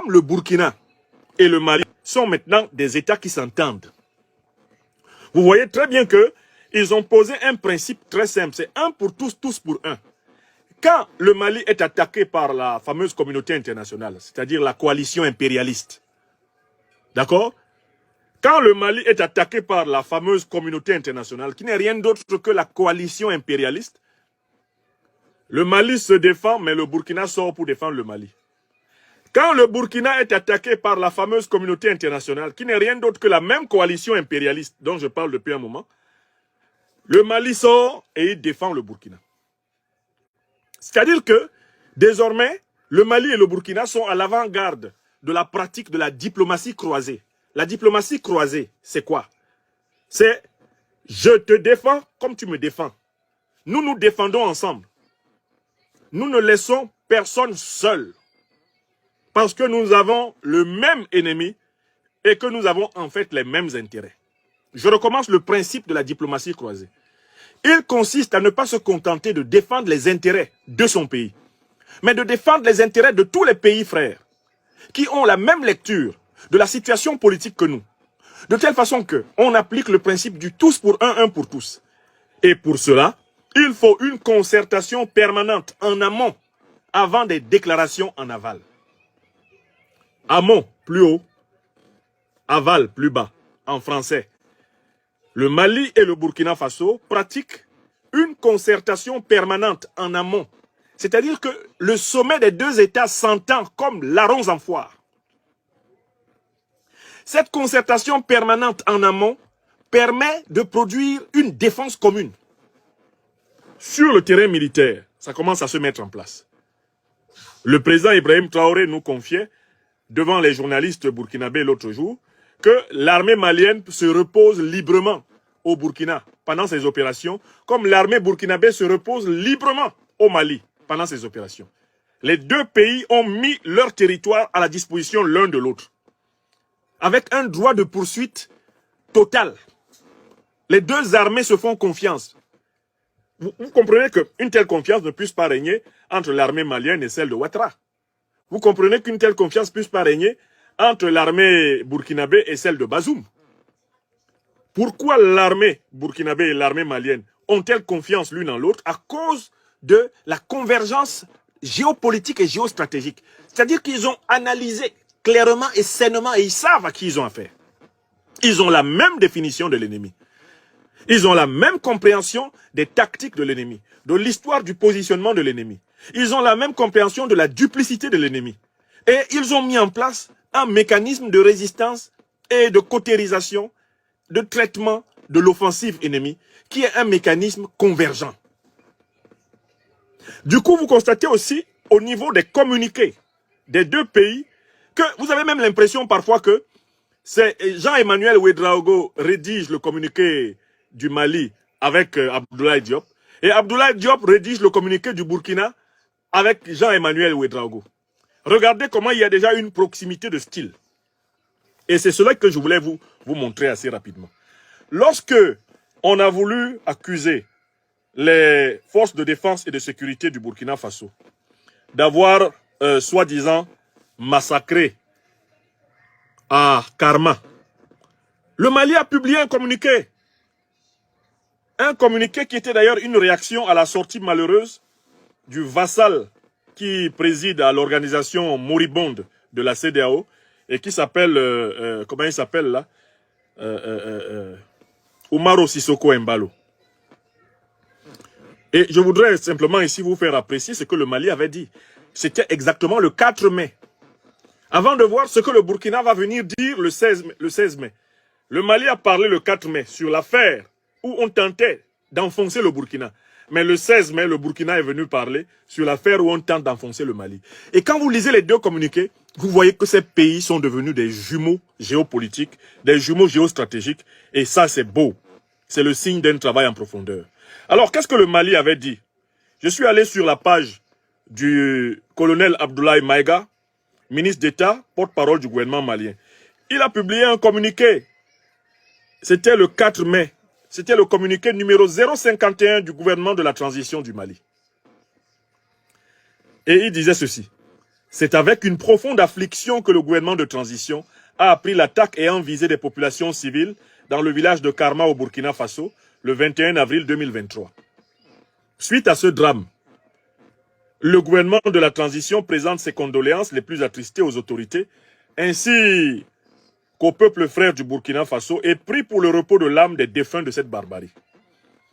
comme le Burkina et le Mali sont maintenant des États qui s'entendent, vous voyez très bien qu'ils ont posé un principe très simple, c'est un pour tous, tous pour un. Quand le Mali est attaqué par la fameuse communauté internationale, c'est-à-dire la coalition impérialiste, d'accord? Quand le Mali est attaqué par la fameuse communauté internationale, qui n'est rien d'autre que la coalition impérialiste, le Mali se défend, mais le Burkina sort pour défendre le Mali. Quand le Burkina est attaqué par la fameuse communauté internationale, qui n'est rien d'autre que la même coalition impérialiste dont je parle depuis un moment, le Mali sort et il défend le Burkina. C'est-à-dire que, désormais, le Mali et le Burkina sont à l'avant-garde de la pratique de la diplomatie croisée. La diplomatie croisée, c'est quoi? C'est je te défends comme tu me défends. Nous nous défendons ensemble. Nous ne laissons personne seul. Parce que nous avons le même ennemi et que nous avons en fait les mêmes intérêts. Je recommence le principe de la diplomatie croisée. Il consiste à ne pas se contenter de défendre les intérêts de son pays, mais de défendre les intérêts de tous les pays frères qui ont la même lecture de la situation politique que nous. De telle façon qu'on applique le principe du tous pour un pour tous. Et pour cela, il faut une concertation permanente en amont avant des déclarations en aval. Amont, plus haut, aval, plus bas, en français. Le Mali et le Burkina Faso pratiquent une concertation permanente en amont. C'est-à-dire que le sommet des deux États s'entend comme larrons en foire. Cette concertation permanente en amont permet de produire une défense commune. Sur le terrain militaire, ça commence à se mettre en place. Le président Ibrahim Traoré nous confiait, devant les journalistes burkinabés l'autre jour, que l'armée malienne se repose librement au Burkina pendant ses opérations, comme l'armée burkinabé se repose librement au Mali pendant ses opérations. Les deux pays ont mis leur territoire à la disposition l'un de l'autre, avec un droit de poursuite total. Les deux armées se font confiance. Vous comprenez qu'une telle confiance ne puisse pas régner entre l'armée malienne et celle de Ouattara. Vous comprenez qu'une telle confiance ne puisse pas régner entre l'armée burkinabé et celle de Bazoum. Pourquoi l'armée burkinabé et l'armée malienne ont-elles confiance l'une en l'autre? À cause de la convergence géopolitique et géostratégique. C'est-à-dire qu'ils ont analysé clairement et sainement et ils savent à qui ils ont affaire. Ils ont la même définition de l'ennemi. Ils ont la même compréhension des tactiques de l'ennemi, de l'histoire du positionnement de l'ennemi. Ils ont la même compréhension de la duplicité de l'ennemi. Et ils ont mis en place un mécanisme de résistance et de cautérisation, de traitement de l'offensive ennemie, qui est un mécanisme convergent. Du coup, vous constatez aussi, au niveau des communiqués des deux pays, que vous avez même l'impression parfois que c'est Jean-Emmanuel Ouédraogo rédige le communiqué du Mali avec Abdoulaye Diop, et Abdoulaye Diop rédige le communiqué du Burkina avec Jean-Emmanuel Ouédraogo. Regardez comment il y a déjà une proximité de style. Et c'est cela que je voulais vous montrer assez rapidement. Lorsque on a voulu accuser les forces de défense et de sécurité du Burkina Faso d'avoir, soi-disant, massacré à Karma, le Mali a publié un communiqué. Un communiqué qui était d'ailleurs une réaction à la sortie malheureuse du vassal qui préside à l'organisation moribonde de la CEDEAO et qui s'appelle, comment il s'appelle là, Umaro Sissoko Embalo. Et je voudrais simplement ici vous faire apprécier ce que le Mali avait dit. C'était exactement le 4 mai. Avant de voir ce que le Burkina va venir dire le 16 mai. Le Mali a parlé le 4 mai sur l'affaire où on tentait d'enfoncer le Burkina. Mais le 16 mai, le Burkina est venu parler sur l'affaire où on tente d'enfoncer le Mali. Et quand vous lisez les deux communiqués, vous voyez que ces pays sont devenus des jumeaux géopolitiques, des jumeaux géostratégiques. Et ça, c'est beau. C'est le signe d'un travail en profondeur. Alors, qu'est-ce que le Mali avait dit? Je suis allé sur la page du colonel Abdoulaye Maïga, ministre d'État, porte-parole du gouvernement malien. Il a publié un communiqué. C'était le 4 mai. C'était le communiqué numéro 051 du gouvernement de la transition du Mali. Et il disait ceci. C'est avec une profonde affliction que le gouvernement de transition a appris l'attaque ayant visé des populations civiles dans le village de Karma au Burkina Faso le 21 avril 2023. Suite à ce drame, le gouvernement de la transition présente ses condoléances les plus attristées aux autorités ainsi qu'au peuple frère du Burkina Faso et prie pour le repos de l'âme des défunts de cette barbarie.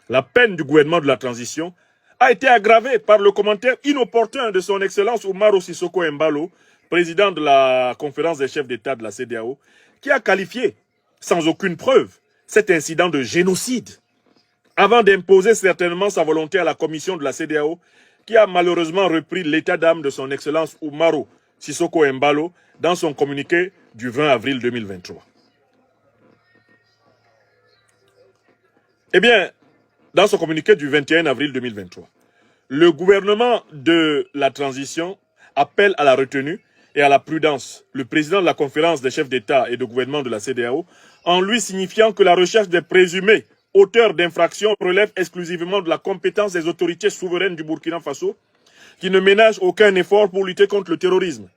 La peine du gouvernement de la transition a été aggravée par le commentaire inopportun de son Excellence Umaro Sissoko Embalo, président de la conférence des chefs d'État de la CEDEAO, qui a qualifié, sans aucune preuve, cet incident de génocide, avant d'imposer certainement sa volonté à la commission de la CEDEAO, qui a malheureusement repris l'état d'âme de son Excellence Umaro Sissoko Embalo dans son communiqué du 20 avril 2023. Eh bien, dans son communiqué du 21 avril 2023, le gouvernement de la transition appelle à la retenue et à la prudence le président de la conférence des chefs d'État et de gouvernement de la CEDEAO en lui signifiant que la recherche des présumés auteurs d'infractions relève exclusivement de la compétence des autorités souveraines du Burkina Faso qui ne ménagent aucun effort pour lutter contre le terrorisme.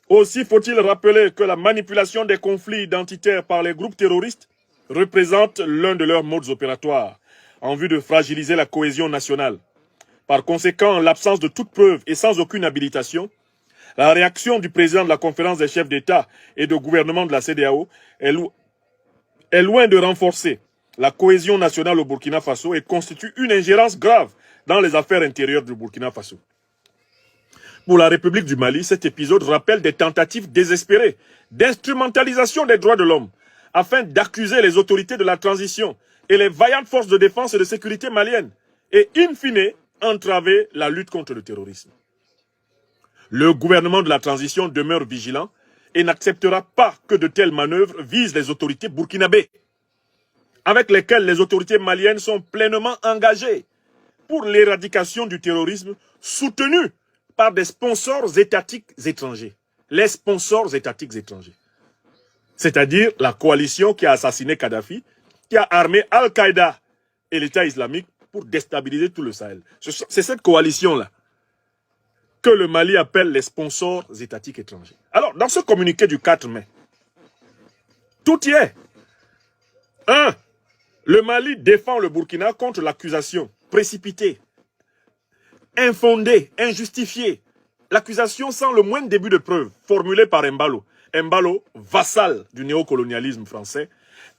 Aussi faut-il rappeler que la manipulation des conflits identitaires par les groupes terroristes représente l'un de leurs modes opératoires en vue de fragiliser la cohésion nationale. Par conséquent, en l'absence de toute preuve et sans aucune habilitation, la réaction du président de la conférence des chefs d'État et de gouvernement de la CEDEAO est loin de renforcer la cohésion nationale au Burkina Faso et constitue une ingérence grave dans les affaires intérieures du Burkina Faso. Pour la République du Mali, cet épisode rappelle des tentatives désespérées d'instrumentalisation des droits de l'homme afin d'accuser les autorités de la transition et les vaillantes forces de défense et de sécurité maliennes et, in fine, entraver la lutte contre le terrorisme. Le gouvernement de la transition demeure vigilant et n'acceptera pas que de telles manœuvres visent les autorités burkinabées, avec lesquelles les autorités maliennes sont pleinement engagées pour l'éradication du terrorisme soutenu par des sponsors étatiques étrangers. Les sponsors étatiques étrangers. C'est-à-dire la coalition qui a assassiné Kadhafi, qui a armé Al-Qaïda et l'État islamique pour déstabiliser tout le Sahel. C'est cette coalition-là que le Mali appelle les sponsors étatiques étrangers. Alors, dans ce communiqué du 4 mai, tout y est. 1. Le Mali défend le Burkina contre l'accusation précipitée, infondée, injustifiée. L'accusation sans le moindre début de preuve, formulée par Embalo. Embalo, vassal du néocolonialisme français.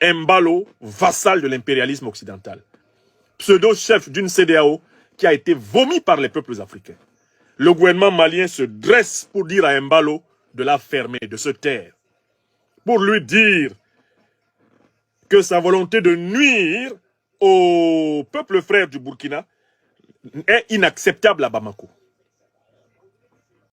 Embalo, vassal de l'impérialisme occidental. Pseudo-chef d'une CEDEAO qui a été vomi par les peuples africains. Le gouvernement malien se dresse pour dire à Embalo de la fermer, de se taire. Pour lui dire que sa volonté de nuire au peuple frère du Burkina est inacceptable à Bamako.